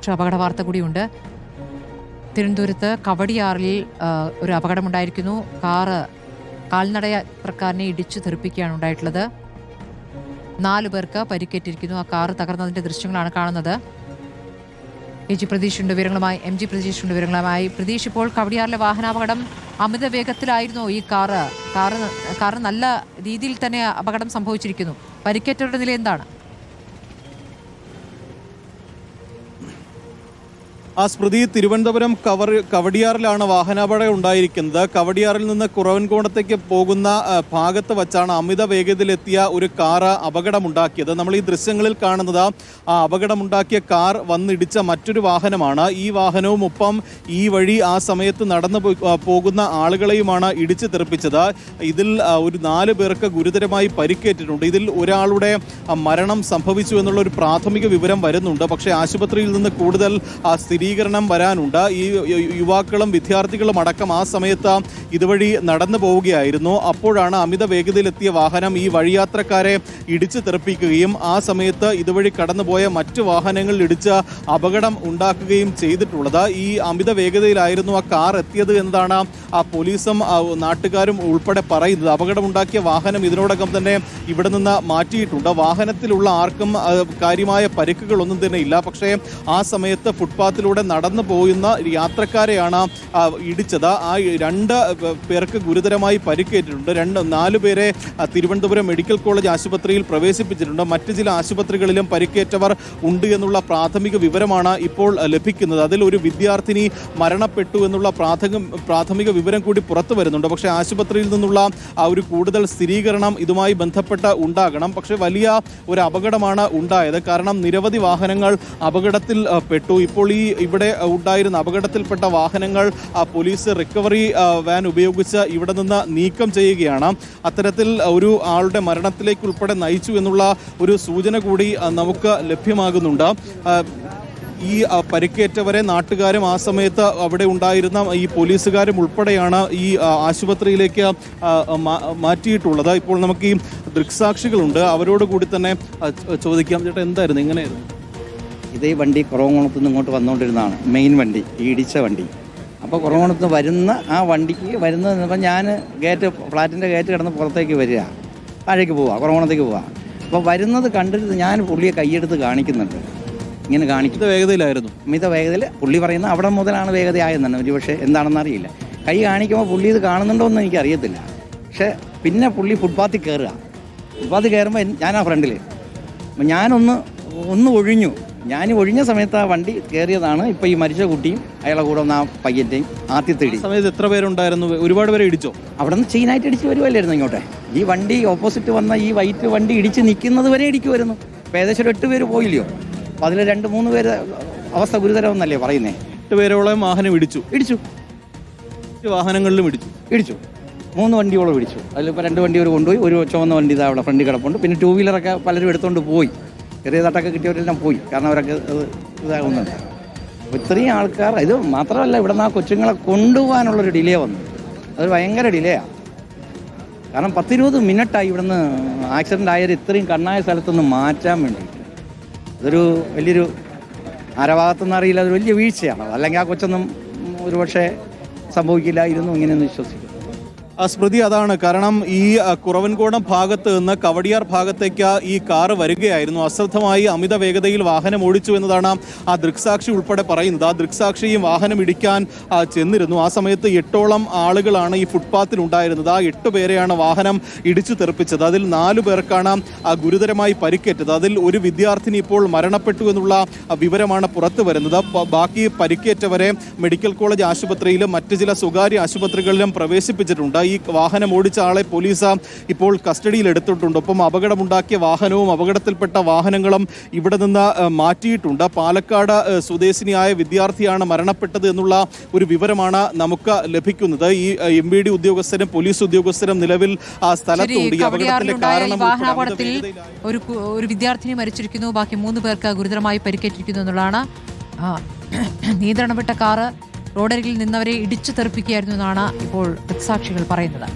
മറ്റു അപകട വാർത്ത കൂടിയുണ്ട്. തിരുവനന്തപുരത്ത് കവടിയാറിൽ ഒരു അപകടമുണ്ടായിരിക്കുന്നു. കാറ് കാൽനട യാത്രക്കാരനെ ഇടിച്ചു തെറിപ്പിക്കുകയാണ് ഉണ്ടായിട്ടുള്ളത്. 4 പേർക്ക് പരിക്കേറ്റിരിക്കുന്നു. ആ കാറ് തകർന്നതിന്റെ ദൃശ്യങ്ങളാണ് കാണുന്നത്. പ്രതീഷുണ്ട് വിവരങ്ങളുമായി. പ്രതീഷുണ്ട് വിവരങ്ങളുമായി. പ്രതീഷ്, ഇപ്പോൾ കവടിയാറിലെ വാഹനാപകടം അമിത വേഗത്തിലായിരുന്നോ ഈ കാറ് നല്ല രീതിയിൽ തന്നെ അപകടം സംഭവിച്ചിരിക്കുന്നു. പരിക്കേറ്റവരുടെ നില എന്താണ്? സ്മൃതി, തിരുവനന്തപുരം കവടിയാറിലാണ് വാഹനാപകടം ഉണ്ടായിരിക്കുന്നത്. കവടിയാറിൽ നിന്ന് കുറവൻകോണത്തേക്ക് പോകുന്ന ഭാഗത്ത് വച്ചാണ് അമിത വേഗതയിലെത്തിയ ഒരു കാറ് അപകടമുണ്ടാക്കിയത്. നമ്മൾ ഈ ദൃശ്യങ്ങളിൽ കാണുന്നത് ആ അപകടമുണ്ടാക്കിയ കാർ വന്നിടിച്ച മറ്റൊരു വാഹനമാണ്. ഈ വാഹനവും ഒപ്പം ഈ വഴി ആ സമയത്ത് നടന്നു പോകുന്ന ആളുകളെയുമാണ് ഇടിച്ചു തെറിപ്പിച്ചത്. ഇതിൽ ഒരു 4 പേർക്ക് ഗുരുതരമായി പരിക്കേറ്റിട്ടുണ്ട്. ഇതിൽ ഒരാളുടെ മരണം സംഭവിച്ചു എന്നുള്ള ഒരു പ്രാഥമിക വിവരം വരുന്നുണ്ട്. പക്ഷേ ആശുപത്രിയിൽ നിന്ന് കൂടുതൽ സ്ഥിരീകരണം വരാനുണ്ട്. ഈ യുവാക്കളും വിദ്യാർത്ഥികളും അടക്കം ആ സമയത്ത് ഇതുവഴി നടന്നു പോവുകയായിരുന്നു. അപ്പോഴാണ് അമിത വേഗതയിലെത്തിയ വാഹനം ഈ വഴിയാത്രക്കാരെ ഇടിച്ചു തെറിപ്പിക്കുകയും ആ സമയത്ത് ഇതുവഴി കടന്നുപോയ മറ്റു വാഹനങ്ങളിൽ ഇടിച്ച് അപകടം ഉണ്ടാക്കുകയും ചെയ്തിട്ടുള്ളത്. ഈ അമിത വേഗതയിലായിരുന്നു ആ കാർ എത്തിയത് എന്നതാണ് ആ പോലീസും നാട്ടുകാരും ഉൾപ്പെടെ പറയുന്നത്. അപകടമുണ്ടാക്കിയ വാഹനം ഇതിനോടകം തന്നെ ഇവിടെ നിന്ന് മാറ്റിയിട്ടുണ്ട്. വാഹനത്തിലുള്ള ആർക്കും കാര്യമായ പരിക്കുകളൊന്നും തന്നെ ഇല്ല. പക്ഷേ ആ സമയത്ത് ഫുട്പാത്തിലൂടെ നടന്നു പോകുന്ന യാത്രക്കാരെയാണ് ഇടിച്ചത്. ആ 2 പേർക്ക് ഗുരുതരമായി പരിക്കേറ്റിട്ടുണ്ട്. 4 പേരെ തിരുവനന്തപുരം മെഡിക്കൽ കോളേജ് ആശുപത്രിയിൽ പ്രവേശിപ്പിച്ചിട്ടുണ്ട്. മറ്റ് ചില ആശുപത്രികളിലും പരിക്കേറ്റവർ ഉണ്ട് എന്നുള്ള പ്രാഥമിക വിവരമാണ് ഇപ്പോൾ ലഭിക്കുന്നത്. അതിൽ ഒരു വിദ്യാർത്ഥിനി മരണപ്പെട്ടു എന്നുള്ള പ്രാഥമിക വിവരം കൂടി പുറത്തു വരുന്നുണ്ട്. പക്ഷേ ആശുപത്രിയിൽ നിന്നുള്ള ആ ഒരു കൂടുതൽ സ്ഥിരീകരണം ഇതുമായി ബന്ധപ്പെട്ട് ഉണ്ടാകണം. പക്ഷേ വലിയ ഒരു അപകടമാണ് ഉണ്ടായത്. കാരണം നിരവധി വാഹനങ്ങൾ അപകടത്തിൽ പെട്ടു. ഇപ്പോൾ ഇവിടെ ഉണ്ടായിരുന്ന അപകടത്തിൽപ്പെട്ട വാഹനങ്ങൾ പോലീസ് റിക്കവറി വാൻ ഉപയോഗിച്ച് ഇവിടെ നിന്ന് നീക്കം ചെയ്യുകയാണ്. അത്തരത്തിൽ ഒരു ആളുടെ മരണത്തിലേക്ക് ഉൾപ്പെടെ നയിച്ചു എന്നുള്ള ഒരു സൂചന കൂടി നമുക്ക് ലഭ്യമാകുന്നുണ്ട്. ഈ പരിക്കേറ്റവരെ നാട്ടുകാരും ആ സമയത്ത് അവിടെ ഉണ്ടായിരുന്ന ഈ പോലീസുകാരും ഉൾപ്പെടെയാണ് ഈ ആശുപത്രിയിലേക്ക് മാറ്റിയിട്ടുള്ളത്. ഇപ്പോൾ നമുക്ക് ഈ ദൃക്സാക്ഷികളുണ്ട്, അവരോട് കൂടി തന്നെ ചോദിക്കാം. ചേട്ടാ, എന്തായിരുന്നു, എങ്ങനെയായിരുന്നു? ഇതേ വണ്ടി കുറവംകുളത്ത് നിന്ന് ഇങ്ങോട്ട് വന്നുകൊണ്ടിരുന്നതാണ്, മെയിൻ വണ്ടി, ഈ ഇടിച്ച വണ്ടി. അപ്പോൾ കുറവംകുളത്ത് വരുന്ന ആ വണ്ടിക്ക് വരുന്നതെന്നപ്പോൾ ഞാൻ ഫ്ലാറ്റിൻ്റെ ഗേറ്റ് കിടന്ന് പുറത്തേക്ക് വരിക, താഴേക്ക് പോവുക, കുറവംകുളത്തേക്ക് പോവുക. അപ്പോൾ വരുന്നത് കണ്ടിട്ട് ഞാൻ പുള്ളിയെ കൈയെടുത്ത് കാണിക്കുന്നുണ്ട്. ഇങ്ങനെ കാണിക്കുന്നത് വേഗതയിലായിരുന്നു, മിത വേഗതയിൽ. പുള്ളി പറയുന്നത് അവിടെ മുതലാണ് വേഗതയായെന്നാണ്. ഒരു പക്ഷേ എന്താണെന്ന് അറിയില്ല. കൈ കാണിക്കുമ്പോൾ പുള്ളി ഇത് കാണുന്നുണ്ടോ എന്ന് എനിക്കറിയത്തില്ല. പക്ഷേ പിന്നെ പുള്ളി ഫുട്പാത്തിൽ കയറുമ്പോൾ ഞാൻ ആ ഫ്രണ്ടിൽ ഞാനൊന്ന് ഒഴിഞ്ഞു. ഞാൻ ഒഴിഞ്ഞ സമയത്ത് ആ വണ്ടി കയറിയതാണ്. ഇപ്പോൾ ഈ മരിച്ച കുട്ടിയും അയാളെ കൂടെ വന്ന ആ പയ്യൻ്റെയും ആദ്യത്തെ ഇടി. സമയത്ത് എത്ര പേരുണ്ടായിരുന്നു? ഒരുപാട് പേരെ ഇടിച്ചോ? അവിടെ നിന്ന് ചെയിനായിട്ട് ഇടിച്ച് വരുമല്ലായിരുന്നു ഇങ്ങോട്ടെ. ഈ വണ്ടി ഓപ്പോസിറ്റ് വന്ന ഈ വൈറ്റ് വണ്ടി ഇടിച്ച് നിൽക്കുന്നത് വരെ ഇടിക്കുമായിരുന്നു. ഇപ്പോൾ ഏകദേശം 8 പേര് പോയില്ലയോ? അപ്പോൾ അതിൽ 2-3 പേര് അവസ്ഥ ഗുരുതരമെന്നല്ലേ പറയുന്നത്. 8 പേരോളം വാഹനം ഇടിച്ചു. വാഹനങ്ങളിലും ഇടിച്ചു. 3 വണ്ടിയോളം ഇടിച്ചു. അതിലിപ്പോൾ 2 വണ്ടി കൊണ്ടുപോയി. ഒരു ചുവന്ന വണ്ടി ഇതാ അവിടെ ഫ്രണ്ടിൽ കിടപ്പുണ്ട്. പിന്നെ 2 വീലറൊക്കെ പലരും എടുത്തുകൊണ്ട് പോയി. ചെറിയ തട്ടൊക്കെ കിട്ടിയവരെല്ലാം പോയി. കാരണം അവരൊക്കെ ഇതാകുന്നുണ്ട്. അപ്പോൾ ഇത്രയും ആൾക്കാർ, ഇത് മാത്രമല്ല, ഇവിടെ നിന്ന് ആ കൊച്ചുങ്ങളെ കൊണ്ടുപോകാനുള്ളൊരു ഡിലേ വന്നു. അതൊരു ഭയങ്കര ഡിലേയാണ്. കാരണം 10-20 മിനിറ്റായി ഇവിടുന്ന് ആക്സിഡൻ്റ് ആയത് ഇത്രയും കണ്ണായ സ്ഥലത്തുനിന്ന് മാറ്റാൻ വേണ്ടിയിട്ട്. ഇതൊരു വലിയൊരു ആരഭാഗത്തൊന്നും അറിയില്ല, അതൊരു വലിയ വീഴ്ചയാണ്. അല്ലെങ്കിൽ ആ കൊച്ചൊന്നും ഒരുപക്ഷെ സംഭവിക്കില്ലായിരുന്നു ഇങ്ങനെയൊന്നും വിശ്വസിക്കും. സ്മൃതി, അതാണ് കാരണം ഈ കുറവൻകോണം ഭാഗത്ത് നിന്ന് കവടിയാർ ഭാഗത്തേക്ക് ഈ കാറ് വരികയായിരുന്നു. അശ്രദ്ധമായി അമിത വേഗതയിൽ വാഹനം ഓടിച്ചു എന്നതാണ് ആ ദൃക്സാക്ഷി ഉൾപ്പെടെ പറയുന്നത്. ആ ദൃക്സാക്ഷിയും വാഹനം ഇടിക്കാൻ ചെന്നിരുന്നു. ആ സമയത്ത് 8ഓളം ആളുകളാണ് ഈ ഫുട്പാത്തിൽ ഉണ്ടായിരുന്നത്. ആ 8 പേരെയാണ് വാഹനം ഇടിച്ചു തെറിപ്പിച്ചത്. അതിൽ 4 പേർക്കാണ് ഗുരുതരമായി പരിക്കേറ്റത്. അതിൽ ഒരു വിദ്യാർത്ഥിനി ഇപ്പോൾ മരണപ്പെട്ടു എന്നുള്ള വിവരമാണ് പുറത്തു വരുന്നത്. ബാക്കി പരിക്കേറ്റവരെ മെഡിക്കൽ കോളേജ് ആശുപത്രിയിലും മറ്റ് ചില സ്വകാര്യ ആശുപത്രികളിലും പ്രവേശിപ്പിച്ചിട്ടുണ്ട്. ഈ വാഹനം ഓടിച്ച ആളെ പോലീസ് ഇപ്പോൾ കസ്റ്റഡിയിൽ എടുത്തിട്ടുണ്ട്. ഒപ്പം അപകടമുണ്ടാക്കിയ വാഹനവും അപകടത്തിൽപ്പെട്ട വാഹനങ്ങളും ഇവിടെ നിന്ന് മാറ്റിയിട്ടുണ്ട്. പാലക്കാട് സ്വദേശിനിയായ വിദ്യാർത്ഥിയാണ് മരണപ്പെട്ടത് എന്നുള്ള ഒരു വിവരമാണ് നമുക്ക് ലഭിക്കുന്നത്. ഈ MVD ഉദ്യോഗസ്ഥരും പോലീസ് ഉദ്യോഗസ്ഥരും നിലവിൽ ആ സ്ഥലത്തുണ്ട്. ഈ അപകടത്തിന്റെ കാരണം ഒരു വിദ്യാർത്ഥിനി മരിച്ചിരിക്കുന്നു, ബാക്കി 3 പേർക്ക് ഗുരുതരമായി പരിക്കേറ്റിരിക്കുന്നു എന്നുള്ളതാണ്. നിയന്ത്രണം വിട്ട കാറ് റോഡരികിൽ നിന്നവരെ ഇടിച്ചു തെറിപ്പിക്കുകയായിരുന്നു എന്നാണ് ഇപ്പോൾ ദൃക്സാക്ഷികൾ പറയുന്നത്.